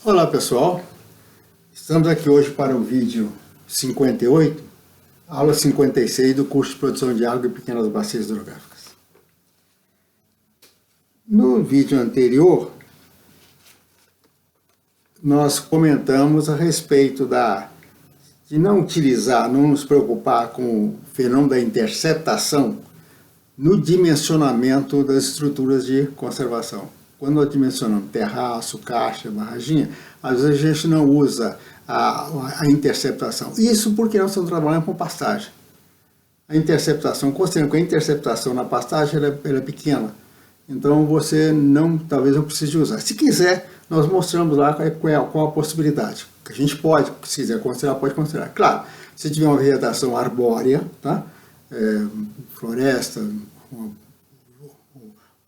Olá pessoal, estamos aqui hoje para o vídeo 58, aula 56 do curso de produção de água em pequenas bacias hidrográficas. No vídeo anterior, nós comentamos a respeito de não utilizar, não nos preocupar com o fenômeno da interceptação no dimensionamento das estruturas de conservação. Quando nós dimensionamos terraço, caixa, barraginha, às vezes a gente não usa a interceptação. Isso porque nós estamos trabalhando com pastagem. A interceptação, considerando que a interceptação na pastagem ela é pequena, então você talvez não precise usar. Se quiser, nós mostramos lá qual a possibilidade. Que a gente pode, se quiser considerar, pode considerar. Claro, se tiver uma vegetação arbórea, tá? Floresta,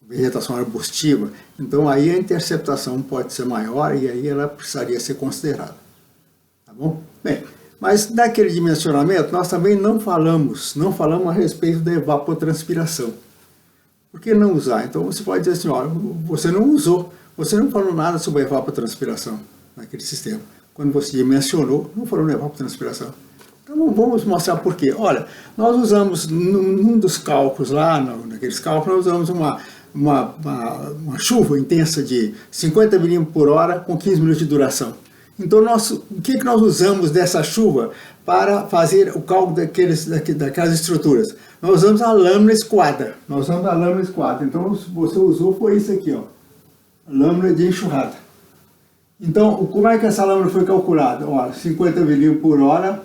vegetação arbustiva, então aí a interceptação pode ser maior e aí ela precisaria ser considerada. Tá bom? Bem, mas daquele dimensionamento nós também não falamos a respeito da evapotranspiração. Por que não usar? Então você pode dizer assim, olha, você não usou, você não falou nada sobre a evapotranspiração naquele sistema. Quando você dimensionou, não falou na evapotranspiração. Então vamos mostrar por quê. Olha, nós usamos, num dos cálculos lá, naqueles cálculos, nós usamos uma chuva intensa de 50 milímetros por hora com 15 minutos de duração. Então, o que nós usamos dessa chuva para fazer o cálculo daquelas estruturas? Nós usamos a lâmina esquadra. Então, você usou foi isso aqui, ó, a lâmina de enxurrada. Então, como é que essa lâmina foi calculada? Olha, 50 milímetros por hora,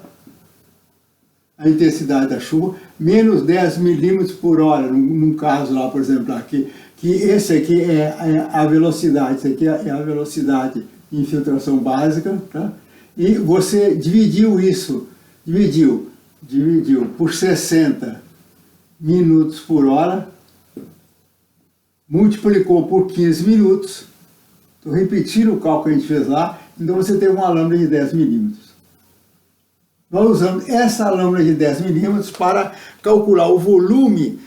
a intensidade da chuva, menos 10 milímetros por hora, num caso lá, por exemplo, aqui, que esse aqui é a velocidade, esse aqui é a velocidade de infiltração básica, tá? E você dividiu por 60 minutos por hora, multiplicou por 15 minutos, estou repetindo o cálculo que a gente fez lá, então você tem uma lâmina de 10 milímetros. Nós usamos essa lâmina de 10 milímetros para calcular o volume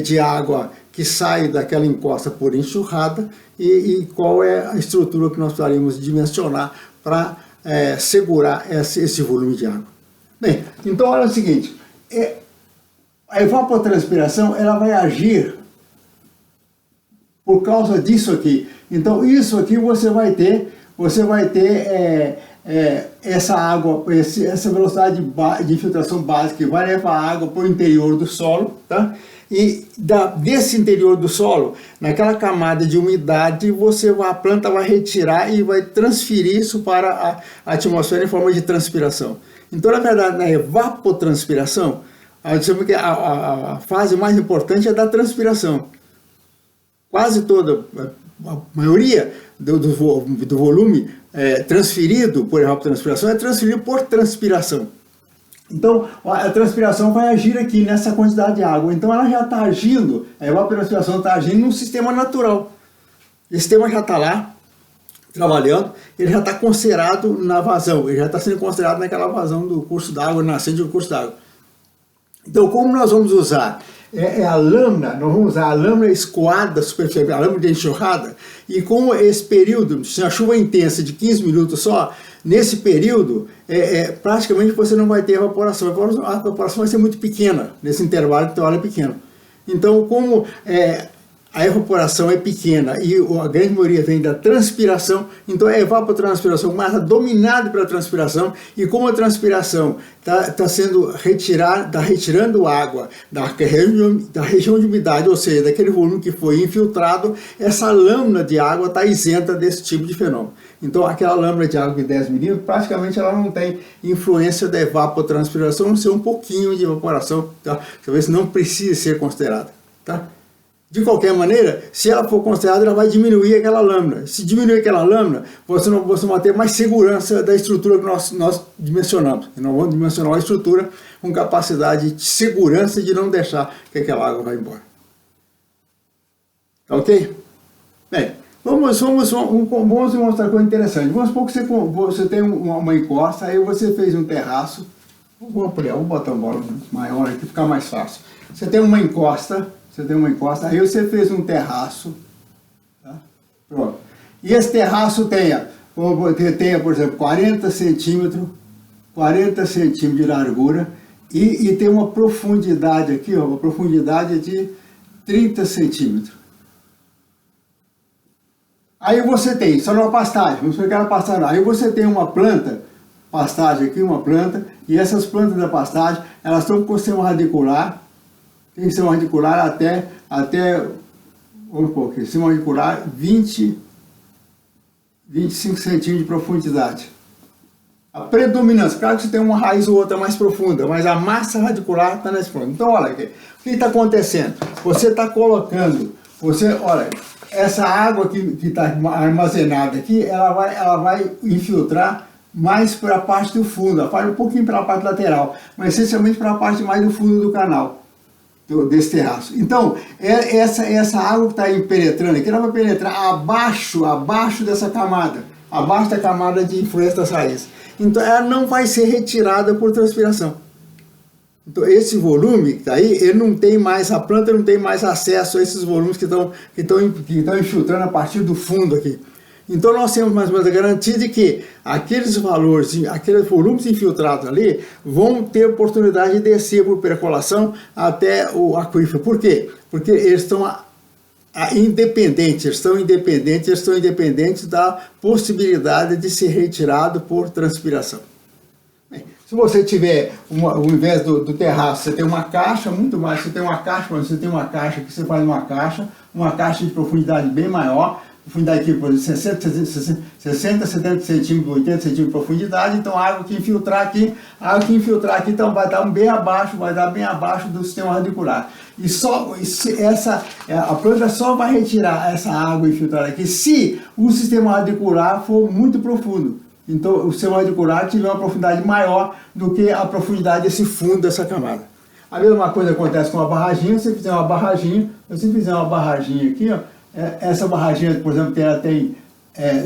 de água que sai daquela encosta por enxurrada e qual é a estrutura que nós precisaríamos dimensionar para segurar esse volume de água. Bem, então olha o seguinte, a evapotranspiração ela vai agir por causa disso aqui. Então isso aqui você vai ter essa água, essa velocidade de infiltração básica que vai levar a água para o interior do solo, tá? E desse interior do solo, naquela camada de umidade, a planta vai retirar e vai transferir isso para a atmosfera em forma de transpiração. Então, na verdade, na evapotranspiração, a fase mais importante é da transpiração. Quase toda, a maioria do volume transferido por evapotranspiração é transferido por transpiração. Então, a transpiração vai agir aqui nessa quantidade de água. Então, ela já está agindo, a evapotranspiração está agindo num sistema natural. Esse sistema já está lá, trabalhando, ele já está considerado na vazão, ele já está sendo considerado naquela vazão do curso d'água, nascente do curso d'água. Então, como nós vamos usar a lâmina, nós vamos usar a lâmina escoada superficial, a lâmina de enxurrada, e com esse período, se a chuva é intensa de 15 minutos só, nesse período, praticamente você não vai ter evaporação. A evaporação vai ser muito pequena, nesse intervalo, então ela é pequena. Então, como a evaporação é pequena e a grande maioria vem da transpiração, então a evapotranspiração mais dominada pela transpiração, e como a transpiração está sendo retirando água da região de umidade, ou seja, daquele volume que foi infiltrado, essa lâmina de água está isenta desse tipo de fenômeno. Então aquela lâmina de água de 10 milímetros, praticamente ela não tem influência da evapotranspiração, a não ser um pouquinho de evaporação, tá? Talvez não precise ser considerada, tá? De qualquer maneira, se ela for considerada, ela vai diminuir aquela lâmina. Se diminuir aquela lâmina, você vai ter mais segurança da estrutura que nós dimensionamos. Nós vamos dimensionar uma estrutura com capacidade de segurança de não deixar que aquela água vá embora. Ok? Bem, vamos mostrar coisa interessante. Vamos supor que você tem uma encosta, aí você fez um terraço. Vou ampliar, vou botar uma bola maior aqui, ficar mais fácil. Você tem uma encosta, aí você fez um terraço, tá? Pronto. E esse terraço tenha como você tenha, por exemplo, 40 centímetros de largura e tem uma profundidade aqui, ó, uma profundidade de 30 centímetros. Aí você tem, só numa pastagem, vamos pegar a pastagem, aí você tem uma planta, pastagem aqui, uma planta, e essas plantas da pastagem, elas estão com sistema radicular, tem sistema radicular até vamos pôr aqui, sistema radicular 25 centímetros de profundidade. A predominância, claro que você tem uma raiz ou outra mais profunda, mas a massa radicular está nesse ponto. Então, olha aqui, o que está acontecendo? Você está colocando, olha, essa água que está armazenada aqui, ela vai infiltrar mais para a parte do fundo, ela vai um pouquinho para a parte lateral, mas essencialmente para a parte mais do fundo do canal, desse terraço. Então, essa água que está penetrando aqui, ela vai penetrar abaixo dessa camada, abaixo da camada de influência das raízes. Então, ela não vai ser retirada por transpiração. Então, esse volume que está aí, ele não tem mais, a planta não tem mais acesso a esses volumes que estão infiltrando a partir do fundo aqui. Então, nós temos mais ou menos a garantia de que aqueles volumes infiltrados ali vão ter oportunidade de descer por percolação até o aquífero. Por quê? Porque eles estão independentes da possibilidade de ser retirado por transpiração. Bem, se você tiver, ao invés do terraço, você tem uma caixa, muito mais, você tem uma caixa que você faz uma caixa de profundidade bem maior, profundidade aqui, por exemplo, 60, 70 centímetros, 80 centímetros de profundidade, então a água que infiltrar aqui, então vai dar bem abaixo do sistema radicular. E a planta só vai retirar essa água infiltrada aqui se o sistema radicular for muito profundo. Então o sistema radicular tiver uma profundidade maior do que a profundidade desse fundo dessa camada. A mesma coisa acontece com a barraginha. Se você fizer uma barraginha aqui, ó, essa barraginha, por exemplo, ela tem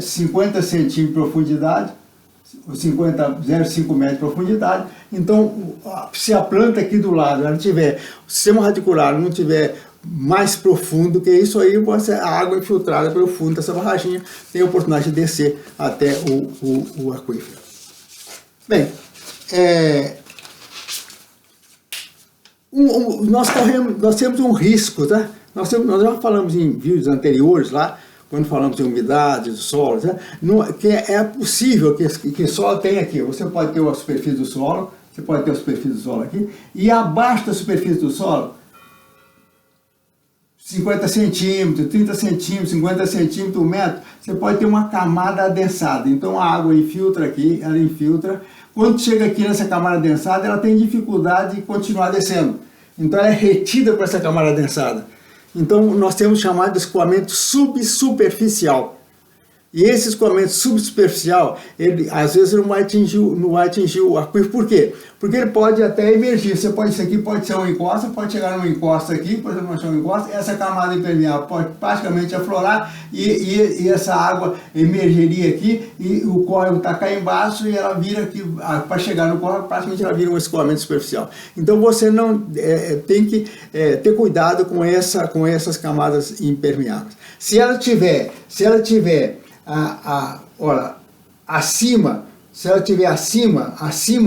50 centímetros de profundidade, 0,5 metros de profundidade. Então, se a planta aqui do lado, ela tiver, o sistema radicular não tiver mais profundo que isso aí, a água infiltrada pelo fundo dessa barraginha tem a oportunidade de descer até o aquífero. Bem, nós temos um risco, tá? Nós já falamos em vídeos anteriores lá, quando falamos de umidade do solo, né? Que é possível que o solo tenha aqui. Você pode ter a superfície do solo, aqui, e abaixo da superfície do solo, 50 centímetros, 30 centímetros, 50 centímetros, 1 metro, você pode ter uma camada adensada. Então a água infiltra aqui, ela infiltra. Quando chega aqui nessa camada adensada, ela tem dificuldade de continuar descendo. Então ela é retida por essa camada adensada. Então nós temos chamado de escoamento subsuperficial. E esse escoamento subsuperficial, ele às vezes não vai atingir o aquífero. Por quê? Porque ele pode até emergir. Isso aqui pode ser uma encosta, pode chegar numa encosta aqui, por exemplo, uma encosta, essa camada impermeável pode praticamente aflorar e essa água emergeria aqui e o córrego está cá embaixo e ela vira aqui, para chegar no córrego, praticamente ela vira um escoamento superficial. Então você não tem que ter cuidado com essas camadas impermeáveis. Se ela tiver acima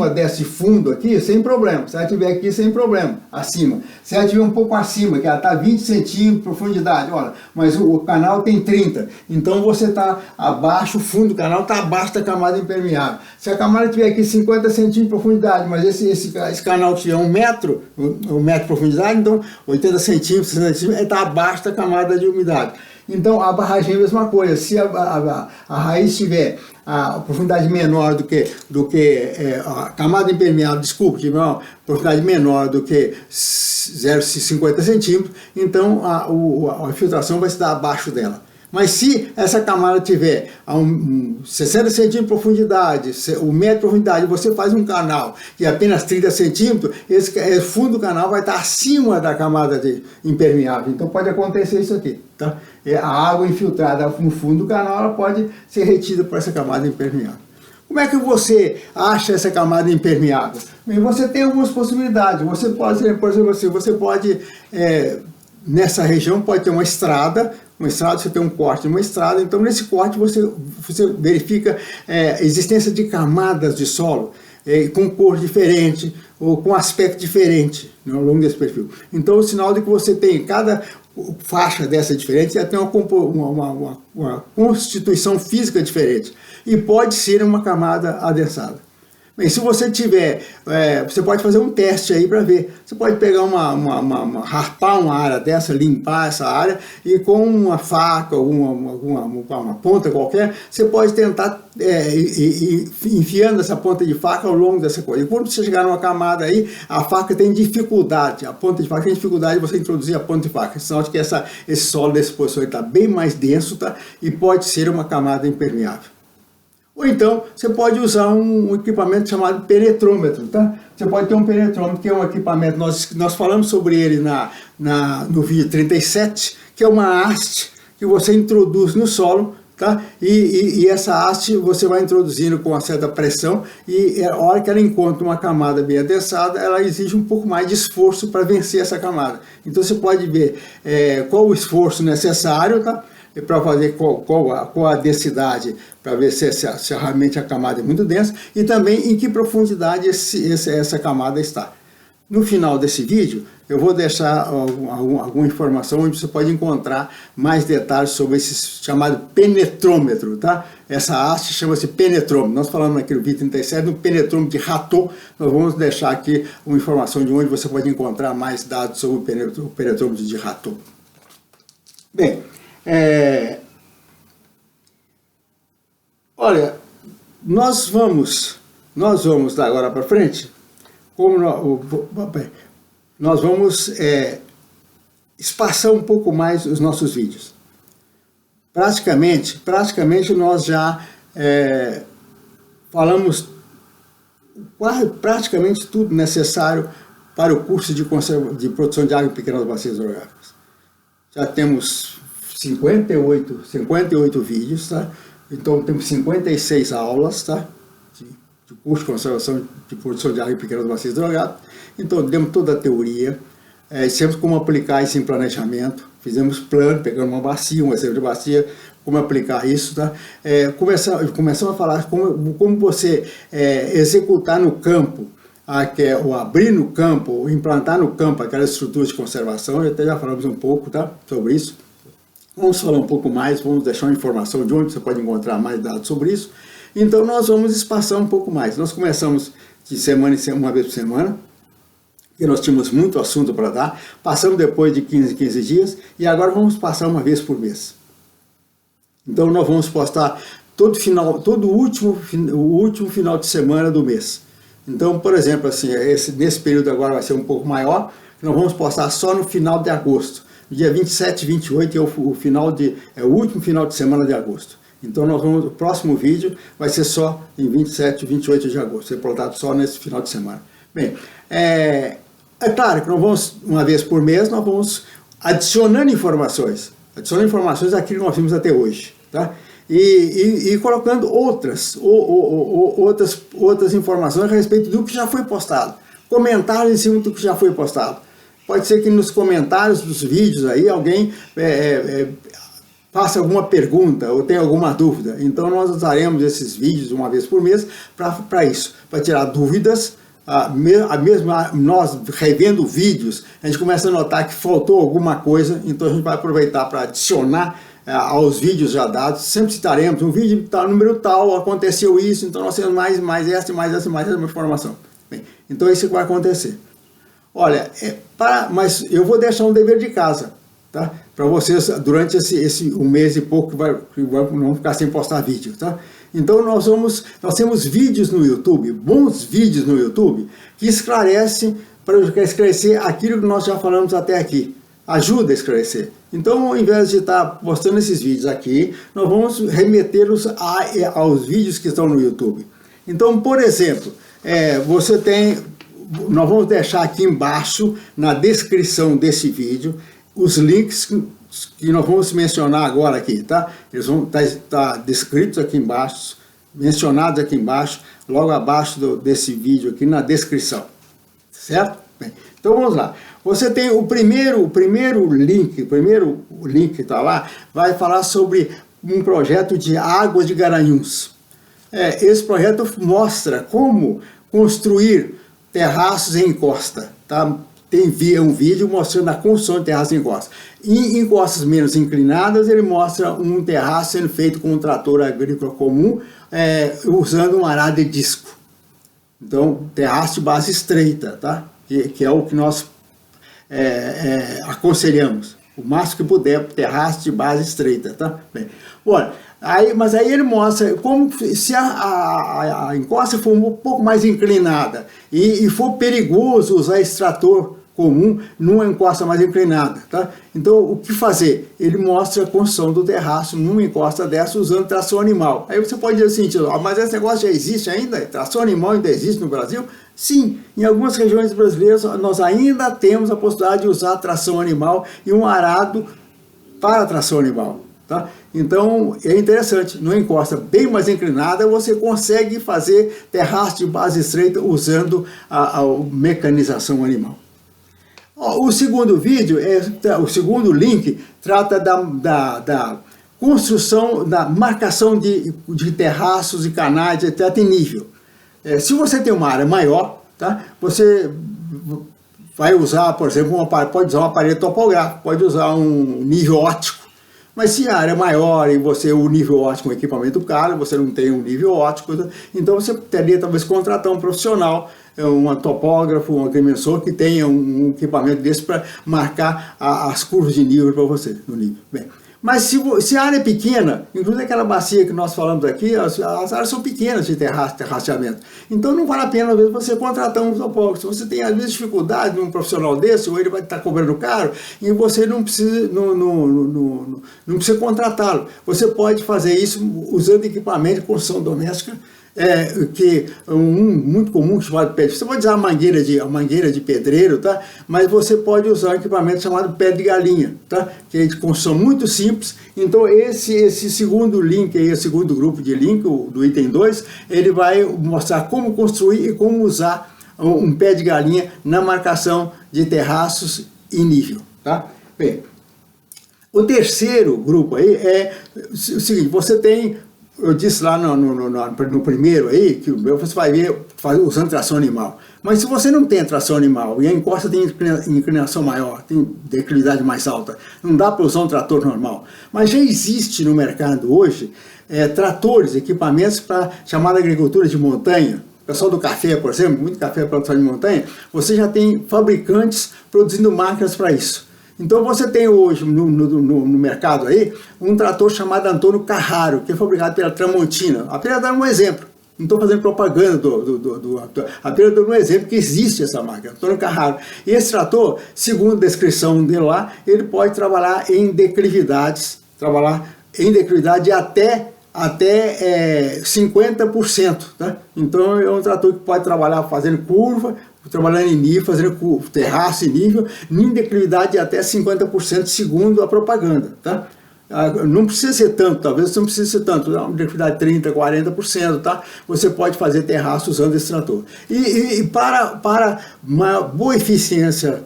desse fundo aqui, sem problema. Se ela estiver aqui, sem problema, acima. Se ela estiver um pouco acima, que ela está 20 centímetros de profundidade, olha, mas o canal tem 30, então você está abaixo, o fundo do canal está abaixo da camada impermeável. Se a camada tiver aqui 50 centímetros de profundidade, mas esse canal tiver 1 metro de profundidade, então 80 centímetros, 60 centímetros, está abaixo da camada de umidade. Então a barragem é a mesma coisa. Se a raiz tiver a profundidade menor do que a camada impermeável, tiver uma profundidade menor do que 0,50 centímetros, então a infiltração vai se dar abaixo dela. Mas se essa camada tiver a 60 centímetros de profundidade, 1 metro de profundidade, você faz um canal que é apenas 30 centímetros, esse fundo do canal vai estar acima da camada impermeável. Então pode acontecer isso aqui, tá? A água infiltrada no fundo do canal, ela pode ser retida por essa camada impermeável. Como é que você acha essa camada impermeável? Bem, você tem algumas possibilidades. Você pode, por exemplo, nessa região pode ter uma estrada Uma estrada, você tem um corte numa estrada, então nesse corte você verifica a existência de camadas de solo com cor diferente ou com aspecto diferente, né, ao longo desse perfil. Então o sinal de que você tem cada faixa dessa diferente, ela tem uma constituição física diferente e pode ser uma camada adensada. Bem, se você tiver, você pode fazer um teste aí para ver. Você pode pegar raspar uma área dessa, limpar essa área e com uma faca, uma ponta qualquer, você pode tentar enfiando essa ponta de faca ao longo dessa coisa. E quando você chegar numa camada aí, a faca tem dificuldade, a ponta de faca tem dificuldade de você introduzir a ponta de faca. Sinal de que esse solo desse posição está bem mais denso, tá? E pode ser uma camada impermeável. Ou então, você pode usar um equipamento chamado penetrômetro, tá? Você pode ter um penetrômetro, que é um equipamento, nós falamos sobre ele no vídeo 37, que é uma haste que você introduz no solo, tá? E essa haste você vai introduzindo com uma certa pressão e a hora que ela encontra uma camada bem adensada, ela exige um pouco mais de esforço para vencer essa camada. Então você pode ver qual o esforço necessário, tá? Para fazer qual a densidade, para ver se realmente a camada é muito densa e também em que profundidade essa camada está. No final desse vídeo, eu vou deixar alguma informação onde você pode encontrar mais detalhes sobre esse chamado penetrômetro, tá? Essa haste chama-se penetrômetro. Nós falamos aqui no vídeo 37 do penetrômetro de Ratot. Nós vamos deixar aqui uma informação de onde você pode encontrar mais dados sobre o penetrômetro de Ratot. Bem, olha, nós vamos da agora para frente, nós vamos espaçar um pouco mais os nossos vídeos. Praticamente nós já falamos praticamente tudo necessário para o curso de produção de água em pequenas bacias hidrográficas. Já temos 58 vídeos, tá? Então temos 56 aulas, tá? De curso de conservação de produção de água em pequenas bacias hidrográficas. Então demos toda a teoria, dissemos como aplicar isso em planejamento, fizemos plano, pegamos uma bacia, um exemplo de bacia, como aplicar isso, tá? Começamos a falar como você executar no campo, ou abrir no campo, ou implantar no campo aquelas estruturas de conservação. Até já falamos um pouco, tá, sobre isso. Vamos falar um pouco mais, vamos deixar uma informação de onde você pode encontrar mais dados sobre isso. Então nós vamos espaçar um pouco mais. Nós começamos de semana em semana, uma vez por semana, porque nós tínhamos muito assunto para dar. Passamos depois de 15 dias e agora vamos passar uma vez por mês. Então nós vamos postar o último final de semana do mês. Então, por exemplo, assim, nesse período agora vai ser um pouco maior, nós vamos postar só no final de agosto. Dia 27 e 28 é o último final de semana de agosto. Então o próximo vídeo vai ser só em 27 e 28 de agosto, ser plantado só nesse final de semana. Bem, é claro que nós vamos, uma vez por mês, nós vamos adicionando informações àquilo que nós vimos até hoje, tá? E colocando outras informações a respeito do que já foi postado, comentários em cima do que já foi postado. Pode ser que nos comentários dos vídeos aí alguém faça alguma pergunta ou tenha alguma dúvida. Então nós usaremos esses vídeos uma vez por mês para isso, para tirar dúvidas. Nós revendo vídeos, a gente começa a notar que faltou alguma coisa, então a gente vai aproveitar para adicionar aos vídeos já dados. Sempre citaremos um vídeo tal, número tal, aconteceu isso, então nós temos mais essa informação. Bem, então é isso que vai acontecer. Olha, mas eu vou deixar um dever de casa, tá? Para vocês durante um mês e pouco que vão ficar sem postar vídeo, tá? Então nós temos vídeos no YouTube, bons vídeos no YouTube, que esclarecem, para esclarecer aquilo que nós já falamos até aqui. Ajuda a esclarecer. Então, ao invés de estar postando esses vídeos aqui, nós vamos remetê-los aos vídeos que estão no YouTube. Então, por exemplo, nós vamos deixar aqui embaixo, na descrição desse vídeo, os links que nós vamos mencionar agora aqui, tá? Eles vão estar descritos aqui embaixo, mencionados aqui embaixo, logo abaixo desse vídeo aqui na descrição, certo? Bem, então vamos lá. Você tem o primeiro link que está lá, vai falar sobre um projeto de águas de Garanhuns. Esse projeto mostra como construir terraços em encosta, tá? Tem um vídeo mostrando a construção de terraços em encosta. Em encostas menos inclinadas, ele mostra um terraço sendo feito com um trator agrícola comum, usando um arado de disco. Então, terraço de base estreita, tá? Que é o que nós aconselhamos. O máximo que puder, terraço de base estreita, tá? Bem, olha, mas aí ele mostra como se a encosta for um pouco mais inclinada e for perigoso usar esse trator comum numa encosta mais inclinada, tá? Então, o que fazer? Ele mostra a construção do terraço numa encosta dessa usando tração animal. Aí você pode dizer assim, mas esse negócio já existe ainda? Tração animal ainda existe no Brasil? Sim, em algumas regiões brasileiras nós ainda temos a possibilidade de usar tração animal e um arado para tração animal, tá? Então, é interessante, numa encosta bem mais inclinada, você consegue fazer terraço de base estreita usando a mecanização animal. O segundo vídeo, o segundo link, trata da construção, da marcação de terraços e canais, etc. em nível. Se você tem uma área maior, tá, você vai usar, por exemplo, pode usar um aparelho topográfico, pode usar um nível óptico. Mas se a área é maior e o nível óptico é um equipamento caro, você não tem um nível óptico, então você teria talvez contratar um profissional, um topógrafo, um agrimensor que tenha um equipamento desse para marcar as curvas de nível para você, no nível. Bem, mas se a área é pequena, inclusive aquela bacia que nós falamos aqui, as áreas são pequenas de terraceamento. Então não vale a pena, às vezes, você contratar um topógrafo. Se você tem, às vezes, dificuldade num profissional desse, ou ele vai estar cobrando caro, e você não precisa, não precisa contratá-lo. Você pode fazer isso usando equipamento de construção doméstica, que muito comum, chamado pé de... Você pode usar a mangueira de pedreiro, tá? Mas você pode usar um equipamento chamado pé de galinha, tá? Que é de construção muito simples. Então esse segundo link aí, o segundo grupo de link, do item 2, ele vai mostrar como construir e como usar um pé de galinha na marcação de terraços em nível, tá? Bem, o terceiro grupo aí é o seguinte: você tem... Eu disse lá no primeiro aí, que você vai ver usando tração animal. Mas se você não tem tração animal e a encosta tem inclinação maior, tem declividade mais alta, não dá para usar um trator normal. Mas já existe no mercado hoje tratores, equipamentos para chamada agricultura de montanha. O pessoal do café, por exemplo, muito café para produção de montanha, você já tem fabricantes produzindo máquinas para isso. Então você tem hoje no mercado aí um trator chamado Antônio Carraro, que é fabricado pela Tramontina. Apenas dar um exemplo, não estou fazendo propaganda apenas dando um exemplo que existe essa máquina, Antônio Carraro. E esse trator, segundo a descrição dele lá, ele pode trabalhar em declividade até 50%. Tá? Então é um trator que pode trabalhar fazendo curva, trabalhando em nível, fazendo terraço em nível, em declividade de até 50%, segundo a propaganda. Tá? Não precisa ser tanto, talvez não precise ser tanto, uma declividade de 30%, 40%, tá? Você pode fazer terraço usando esse trator. E para uma boa eficiência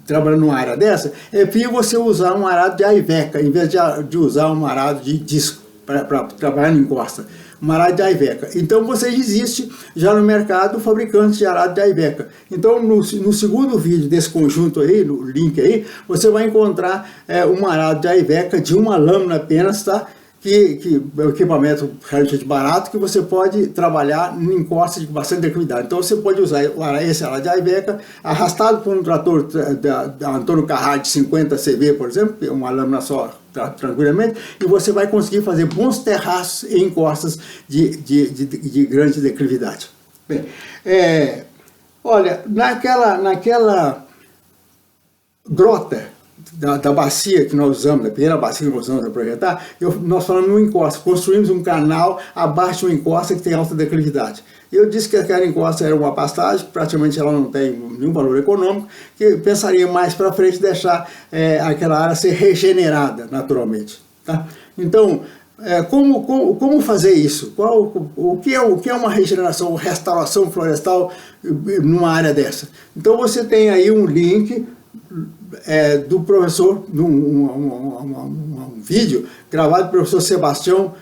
trabalhando numa área dessa, é preciso você usar um arado de Iveca, em vez de usar um arado de disco para trabalhar em encosta. Uma arado de Iveca. Então você existe já no mercado fabricantes de arado de Iveca. Então no segundo vídeo desse conjunto aí, no link aí, você vai encontrar um arado de Iveca de uma lâmina apenas, tá? Que é um equipamento relativamente barato, que você pode trabalhar em encosta de bastante declividade. Então você pode usar esse arado de Iveca arrastado por um trator da Antônio Carraro de 50 CV, por exemplo, uma lâmina só, tranquilamente, e você vai conseguir fazer bons terraços em encostas de grande declividade. Bem, olha, naquela grota da bacia que nós usamos, da pequena bacia que nós usamos para projetar, nós falamos numa encosta, construímos um canal abaixo de uma encosta que tem alta declividade. Eu disse que aquela encosta era uma pastagem, praticamente ela não tem nenhum valor econômico, que eu pensaria mais para frente deixar aquela área ser regenerada naturalmente. Tá? Então, como fazer isso? O que é uma regeneração, uma restauração florestal numa área dessa? Então você tem aí um link do professor, um vídeo gravado do professor Sebastião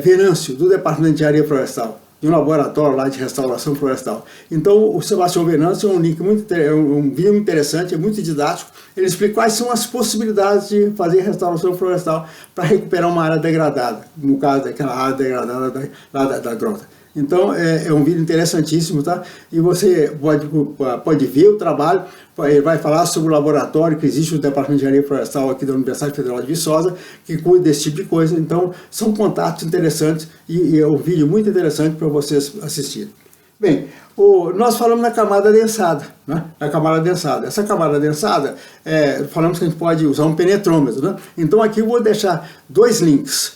Venâncio, do Departamento de Engenharia Florestal, de um laboratório lá de restauração florestal. Então, o Sebastião Venâncio é um link um vídeo interessante, é muito didático. Ele explica quais são as possibilidades de fazer restauração florestal para recuperar uma área degradada, no caso daquela área degradada da grota. Então, é um vídeo interessantíssimo, tá? E você pode ver o trabalho. Ele vai falar sobre o laboratório que existe no Departamento de Engenharia Florestal aqui da Universidade Federal de Viçosa, que cuida desse tipo de coisa. Então, são contatos interessantes e é um vídeo muito interessante para vocês assistirem. Bem, nós falamos na camada densada, né? Na camada densada. Essa camada densada, falamos que a gente pode usar um penetrômetro, né? Então, aqui eu vou deixar dois links.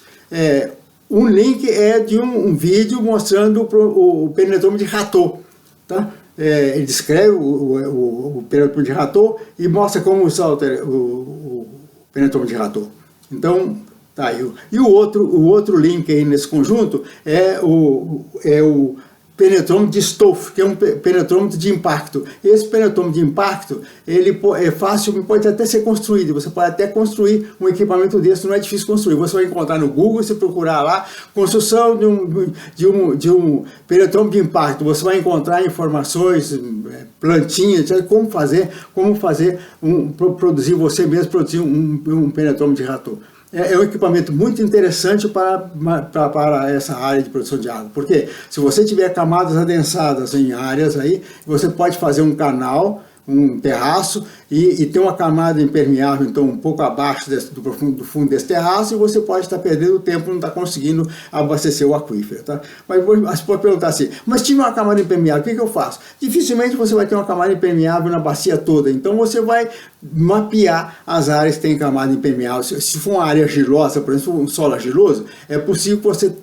Um link é de um vídeo mostrando o penetrômetro de Rateau, tá? Ele descreve o penetrômetro de Rateau e mostra como usar o penetrômetro de Rateau. Então, tá aí. E o outro link aí nesse conjunto é o penetrômetro de Stoff, que é um penetrômetro de impacto. Esse penetrômetro de impacto, ele é fácil, pode até ser construído. Você pode até construir um equipamento desse, não é difícil construir. Você vai encontrar no Google, se procurar lá, construção de um penetrômetro de impacto. Você vai encontrar informações, plantinhas, como produzir você mesmo, produzir um penetrômetro de Rateau. É um equipamento muito interessante para essa área de produção de água. Porque se você tiver camadas adensadas em áreas aí, você pode fazer um canal, um terraço e ter uma camada impermeável, então um pouco abaixo do fundo desse terraço, e você pode estar perdendo tempo, não está conseguindo abastecer o aquífero, tá? Mas você pode perguntar assim, mas tive uma camada impermeável, o que eu faço? Dificilmente você vai ter uma camada impermeável na bacia toda, então você vai mapear as áreas que têm camada impermeável. Se for uma área argilosa, por exemplo, um solo argiloso, é possível que você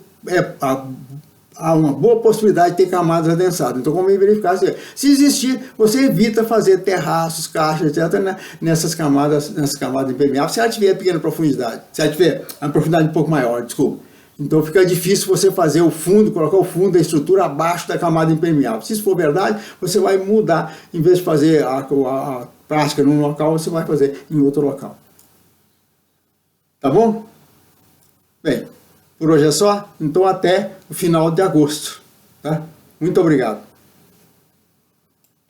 há uma boa possibilidade de ter camadas adensadas. Então, como verificar? Se existir, você evita fazer terraços, caixas, etc., nessas camadas impermeáveis, se ela tiver pequena profundidade, se ela tiver uma profundidade um pouco maior, desculpa. Então, fica difícil você fazer o fundo, colocar o fundo da estrutura abaixo da camada impermeável. Se isso for verdade, você vai mudar, em vez de fazer a prática num local, você vai fazer em outro local. Tá bom? Bem, por hoje é só, então até o final de agosto, tá? Muito obrigado.